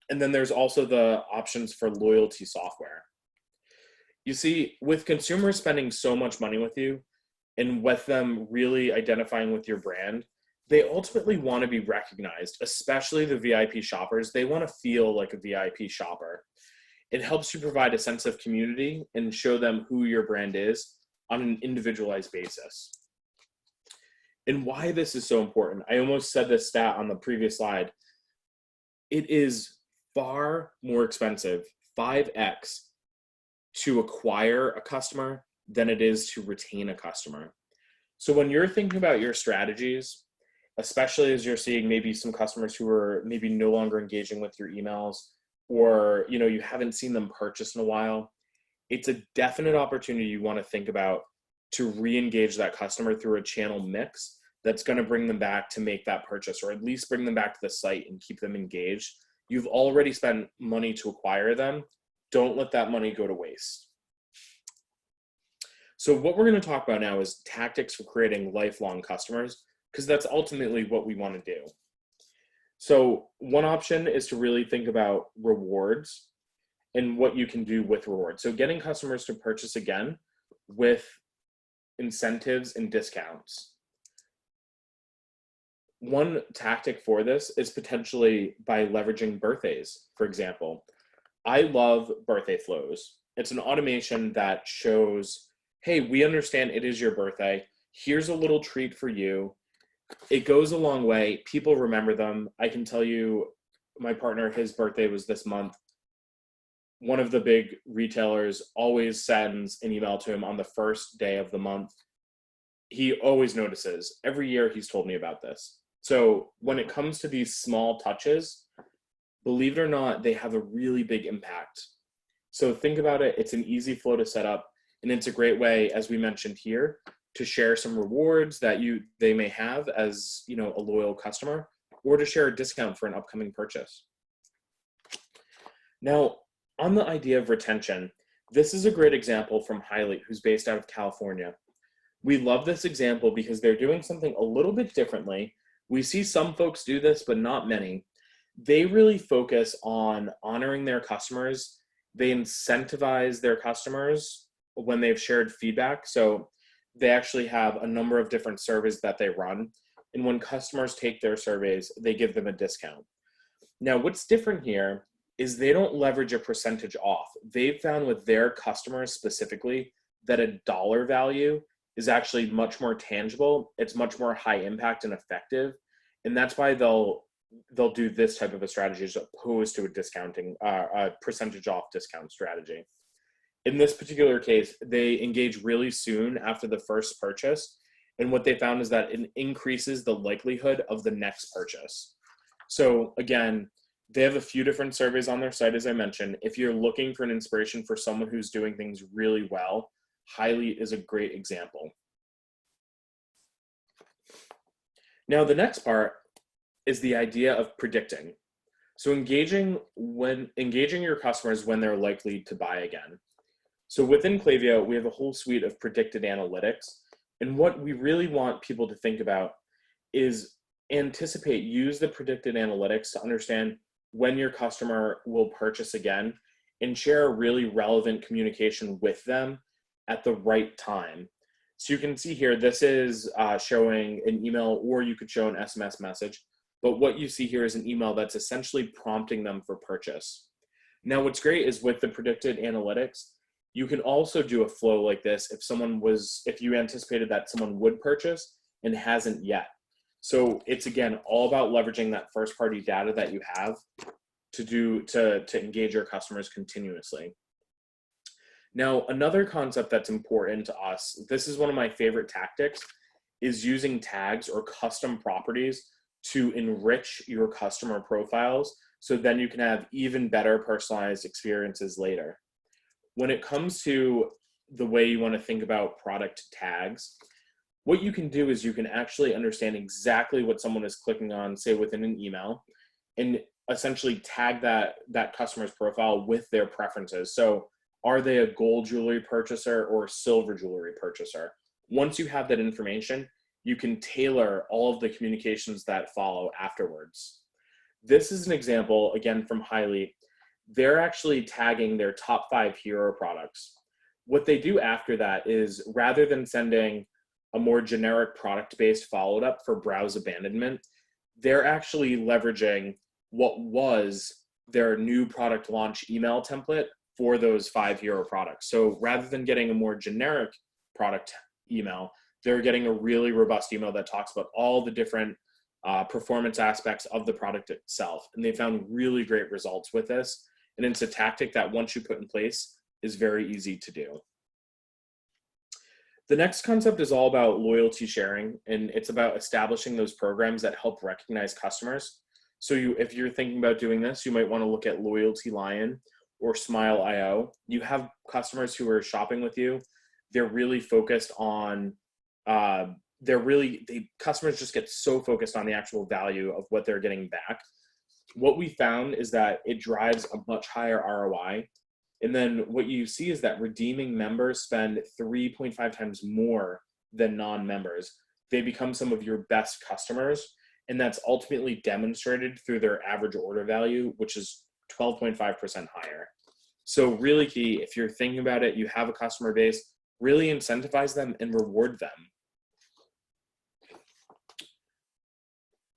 And then there's also the options for loyalty software. You see, with consumers spending so much money with you, and with them really identifying with your brand, they ultimately want to be recognized, especially the VIP shoppers. They want to feel like a VIP shopper. It helps you provide a sense of community and show them who your brand is on an individualized basis. And why this is so important, I almost said this stat on the previous slide. It is far more expensive, 5x, to acquire a customer than it is to retain a customer. So when you're thinking about your strategies, especially as you're seeing maybe some customers who are maybe no longer engaging with your emails, or you haven't seen them purchase in a while, it's a definite opportunity you want to think about to re-engage that customer through a channel mix that's going to bring them back to make that purchase, or at least bring them back to the site and keep them engaged. You've already spent money to acquire them. Don't let that money go to waste. So what we're going to talk about now is tactics for creating lifelong customers, because that's ultimately what we want to do. So one option is to really think about rewards and what you can do with rewards. So getting customers to purchase again with incentives and discounts. One tactic for this is potentially by leveraging birthdays, for example. I love birthday flows. It's an automation that shows, hey, we understand it is your birthday. Here's a little treat for you. It goes a long way. People remember them. I can tell you, my partner, his birthday was this month. One of the big retailers always sends an email to him on the first day of the month. He always notices. Every year he's told me about this. So when it comes to these small touches, believe it or not, they have a really big impact. So think about it. It's an easy flow to set up, and it's a great way, as we mentioned here, to share some rewards that they may have as a loyal customer, or to share a discount for an upcoming purchase. Now, on the idea of retention, this is a great example from Hiley, who's based out of California. We love this example because they're doing something a little bit differently. We see some folks do this, but not many. They really focus on honoring their customers they incentivize their customers when they've shared feedback. So they actually have a number of different surveys that they run. And when customers take their surveys, they give them a discount. Now, what's different here is they don't leverage a percentage off. They've found with their customers specifically that a dollar value is actually much more tangible. It's much more high impact and effective. And that's why they'll do this type of a strategy as opposed to a percentage off discount strategy. In this particular case, they engage really soon after the first purchase. And what they found is that it increases the likelihood of the next purchase. So again, they have a few different surveys on their site, as I mentioned. If you're looking for an inspiration for someone who's doing things really well, Highly is a great example. Now, the next part is the idea of predicting. So engaging your customers when they're likely to buy again. So within Klaviyo, we have a whole suite of predicted analytics. And what we really want people to think about is use the predicted analytics to understand when your customer will purchase again and share a really relevant communication with them at the right time. So you can see here, this is showing an email, or you could show an SMS message. But what you see here is an email that's essentially prompting them for purchase. Now, what's great is with the predicted analytics, you can also do a flow like this if you anticipated that someone would purchase and hasn't yet. So it's, again, all about leveraging that first party data that you have to engage your customers continuously. Now, another concept that's important to us, this is one of my favorite tactics, is using tags or custom properties to enrich your customer profiles, so then you can have even better personalized experiences later. When it comes to the way you want to think about product tags, what you can do is you can actually understand exactly what someone is clicking on, say within an email, and essentially tag that customer's profile with their preferences. So are they a gold jewelry purchaser or a silver jewelry purchaser? Once you have that information, you can tailor all of the communications that follow afterwards. This is an example, again, from Highly. They're actually tagging their top 5 hero products. What they do after that is, rather than sending a more generic product-based follow-up for browse abandonment, they're actually leveraging what was their new product launch email template for those 5 hero products. So rather than getting a more generic product email, they're getting a really robust email that talks about all the different performance aspects of the product itself. And they found really great results with this. And it's a tactic that once you put in place is very easy to do. The next concept is all about loyalty sharing, and it's about establishing those programs that help recognize customers. So if you're thinking about doing this, you might want to look at Loyalty Lion or Smile.io. You have customers who are shopping with you. They're really focused on, customers just get so focused on the actual value of what they're getting back. What we found is that it drives a much higher ROI. And then what you see is that redeeming members spend 3.5 times more than non-members. They become some of your best customers, and that's ultimately demonstrated through their average order value, which is 12.5% higher. So really key, if you're thinking about it, you have a customer base, really incentivize them and reward them.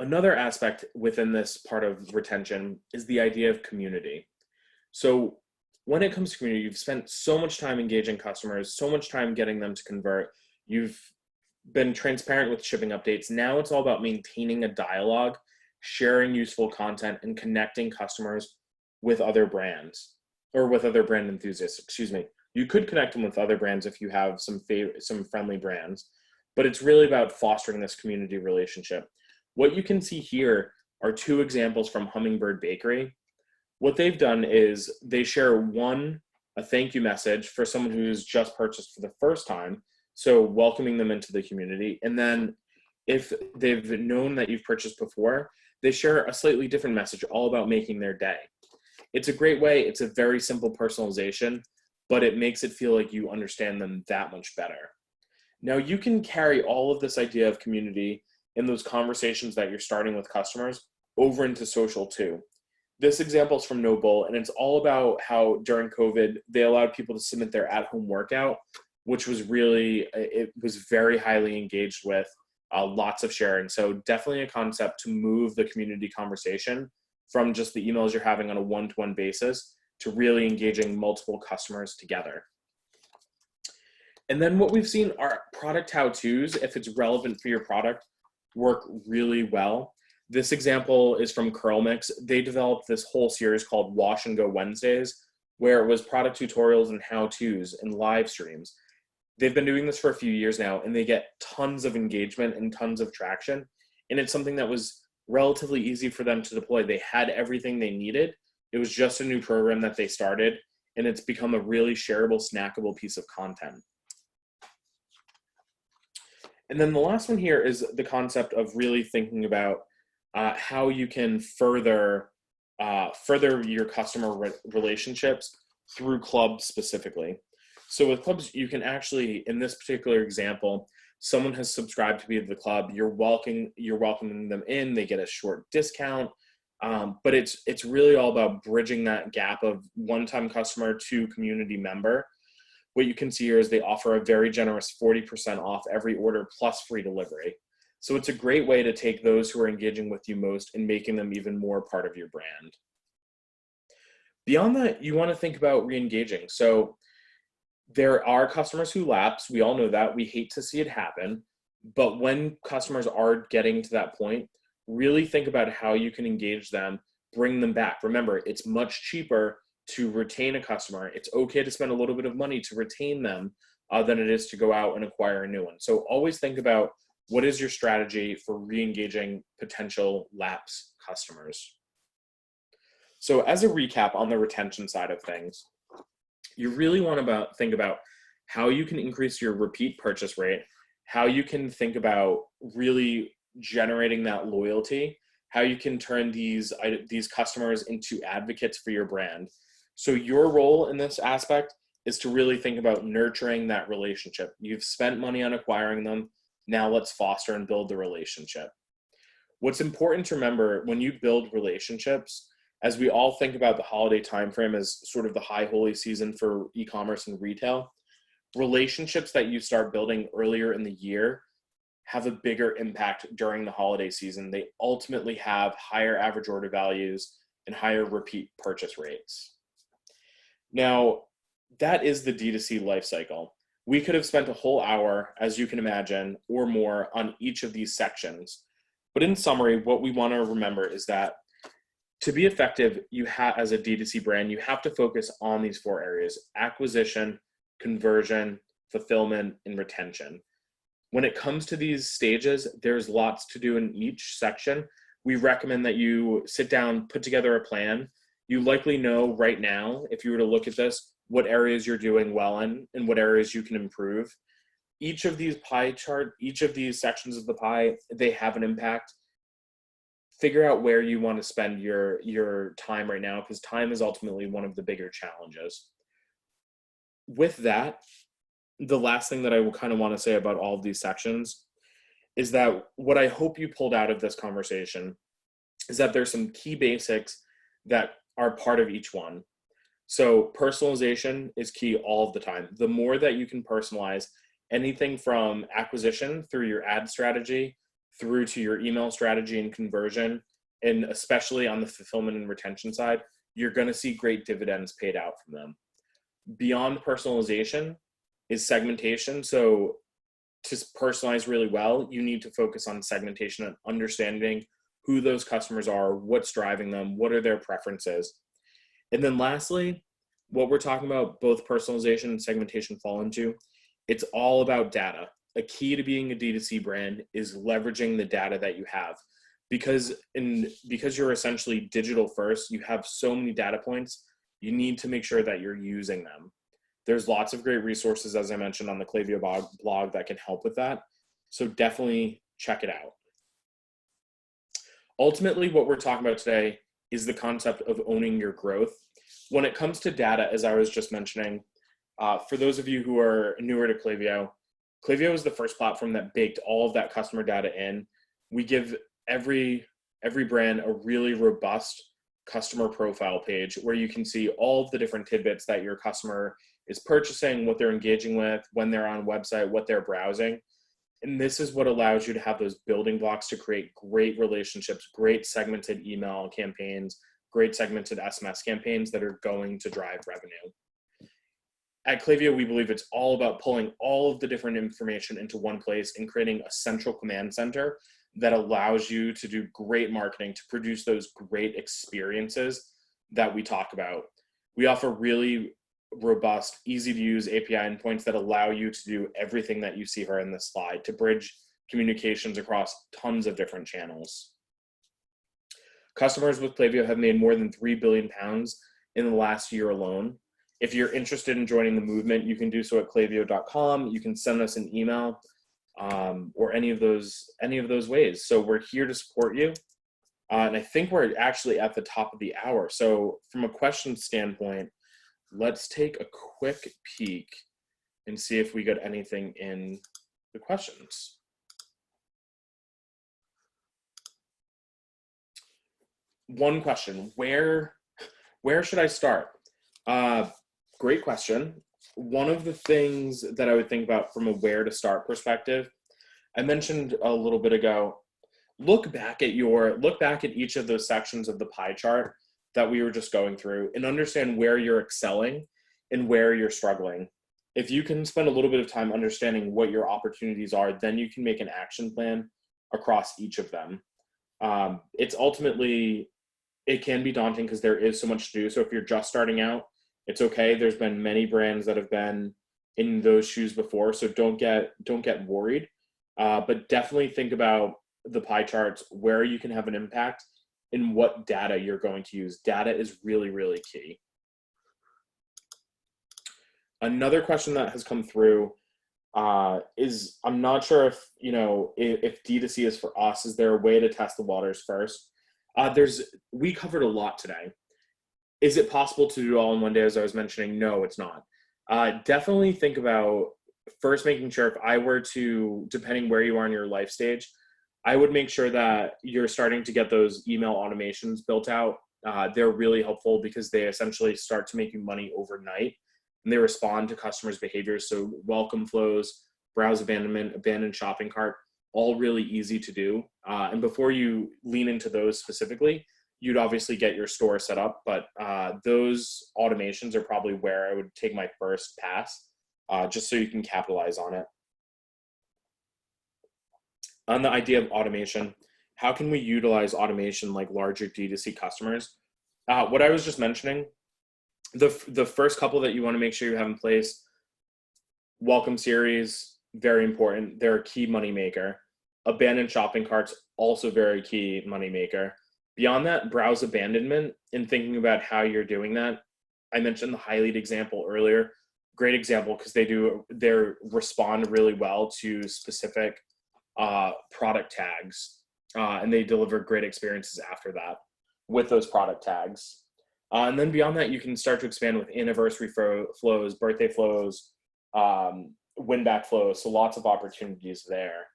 Another aspect within this part of retention is the idea of community. So when it comes to community, you've spent so much time engaging customers, so much time getting them to convert. You've been transparent with shipping updates. Now it's all about maintaining a dialogue, sharing useful content, and connecting customers with other brands, or with other brand enthusiasts, excuse me. You could connect them with other brands if you have some friendly brands, but it's really about fostering this community relationship. What you can see here are 2 examples from Hummingbird Bakery. What they've done is they share a thank you message for someone who's just purchased for the first time, so welcoming them into the community. And then if they've known that you've purchased before, they share a slightly different message all about making their day. It's a great way. It's a very simple personalization, but it makes it feel like you understand them that much better. Now, you can carry all of this idea of community in those conversations that you're starting with customers over into social too. This example is from Noble, and it's all about how during COVID, they allowed people to submit their at-home workout, which was really, it was very highly engaged with, lots of sharing. So definitely a concept to move the community conversation from just the emails you're having on a one-to-one basis to really engaging multiple customers together. And then what we've seen are product how-tos, if it's relevant for your product, work really well. This example is from Curl Mix. They developed this whole series called Wash and Go Wednesdays, where it was product tutorials and how-tos and live streams. They've been doing this for a few years now, and they get tons of engagement and tons of traction. And it's something that was relatively easy for them to deploy. They had everything they needed. It was just a new program that they started, and it's become a really shareable, snackable piece of content. And then the last one here is the concept of really thinking about how you can further your customer relationships through clubs specifically. So with clubs, you can actually, in this particular example, someone has subscribed to be the club. You're welcoming them in. They get a short discount, but it's really all about bridging that gap of one-time customer to community member. What you can see here is they offer a very generous 40% off every order plus free delivery. So it's a great way to take those who are engaging with you most and making them even more part of your brand. Beyond that, you want to think about re-engaging. So there are customers who lapse. We all know that. We hate to see it happen. But when customers are getting to that point, really think about how you can engage them, bring them back. Remember, it's much cheaper to retain a customer. It's okay to spend a little bit of money to retain them than it is to go out and acquire a new one. So always think about what is your strategy for re-engaging potential lapse customers. So as a recap on the retention side of things, you really want to think about how you can increase your repeat purchase rate, how you can think about really generating that loyalty, how you can turn these customers into advocates for your brand. So your role in this aspect is to really think about nurturing that relationship. You've spent money on acquiring them. Now let's foster and build the relationship. What's important to remember when you build relationships, as we all think about the holiday timeframe as sort of the high holy season for e-commerce and retail, relationships that you start building earlier in the year have a bigger impact during the holiday season. They ultimately have higher average order values and higher repeat purchase rates. Now, that is the D2C lifecycle. We could have spent a whole hour, as you can imagine, or more on each of these sections. But in summary, what we want to remember is that to be effective, as a D2C brand, you have to focus on these 4 areas: acquisition, conversion, fulfillment, and retention. When it comes to these stages, there's lots to do in each section. We recommend that you sit down, put together a plan. You likely know right now, if you were to look at this, what areas you're doing well in and what areas you can improve. Each of these each of these sections of the pie, they have an impact. Figure out where you want to spend your time right now, because time is ultimately one of the bigger challenges. With that, the last thing that I will kind of want to say about all of these sections is that what I hope you pulled out of this conversation is that there's some key basics that are part of each one. So personalization is key all of the time. The more that you can personalize anything from acquisition through your ad strategy, through to your email strategy and conversion, and especially on the fulfillment and retention side, you're going to see great dividends paid out from them. Beyond personalization is segmentation. So to personalize really well, you need to focus on segmentation and understanding who those customers are, what's driving them, what are their preferences. And then lastly, what we're talking about, both personalization and segmentation fall into, it's all about data. A key to being a D2C brand is leveraging the data that you have, because you're essentially digital first, you have so many data points, you need to make sure that you're using them. There's lots of great resources, as I mentioned, on the Klaviyo blog that can help with that. So definitely check it out. Ultimately, what we're talking about today is the concept of owning your growth. When it comes to data, as I was just mentioning, for those of you who are newer to Klaviyo, Klaviyo is the first platform that baked all of that customer data in. We give every brand a really robust customer profile page where you can see all of the different tidbits that your customer is purchasing, what they're engaging with, when they're on a website, what they're browsing. And this is what allows you to have those building blocks to create great relationships, great segmented email campaigns, great segmented SMS campaigns that are going to drive revenue. At Klaviyo, we believe it's all about pulling all of the different information into one place and creating a central command center that allows you to do great marketing to produce those great experiences that we talk about. We offer really robust, easy to use API endpoints that allow you to do everything that you see here in this slide to bridge communications across tons of different channels. Customers with Klaviyo have made more than £3 billion in the last year alone. If you're interested in joining the movement, you can do so at klaviyo.com. You can send us an email or any of those ways. So we're here to support you. And I think we're actually at the top of the hour. So from a question standpoint, let's take a quick peek and see if we got anything in the questions. One question, where should I start? Great question. One of the things that I would think about from a where to start perspective, I mentioned a little bit ago, look back at each of those sections of the pie chart that we were just going through and understand where you're excelling and where you're struggling. If you can spend a little bit of time understanding what your opportunities are, then you can make an action plan across each of them. It can be daunting because there is so much to do. So if you're just starting out, it's okay. There's been many brands that have been in those shoes before, so don't get worried. But definitely think about the pie charts, where you can have an impact, and what data you're going to use. Data is really, really key. Another question that has come through is, I'm not sure if D2C is for us. Is there a way to test the waters first? We covered a lot today. Is it possible to do it all in one day, as I was mentioning? No, it's not. Definitely think about first making sure, if I were to, depending where you are in your life stage, I would make sure that you're starting to get those email automations built out. They're really helpful because they essentially start to make you money overnight, and they respond to customers' behaviors. So welcome flows, browse abandonment, abandoned shopping cart, all really easy to do. And before you lean into those specifically, you'd obviously get your store set up, but those automations are probably where I would take my first pass, just so you can capitalize on it. On the idea of automation, how can we utilize automation like larger D2C customers? What I was just mentioning, the first couple that you want to make sure you have in place, welcome series, very important. They're a key moneymaker. Abandoned shopping carts, also very key moneymaker. Beyond that, browse abandonment and thinking about how you're doing that. I mentioned the high lead example earlier. Great example because they respond really well to specific product tags, and they deliver great experiences after that with those product tags. And then beyond that, you can start to expand with anniversary flows, birthday flows, win back flows. So lots of opportunities there.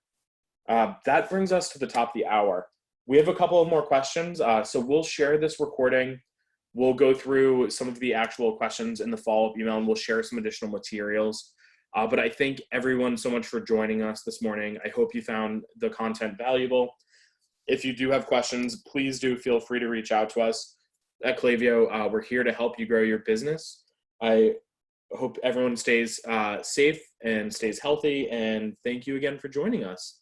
That brings us to the top of the hour. We have a couple of more questions, so we'll share this recording. We'll go through some of the actual questions in the follow-up email, and we'll share some additional materials. But I thank everyone so much for joining us this morning. I hope you found the content valuable. If you do have questions, please do feel free to reach out to us at Klaviyo. We're here to help you grow your business. I hope everyone stays safe and stays healthy, and thank you again for joining us.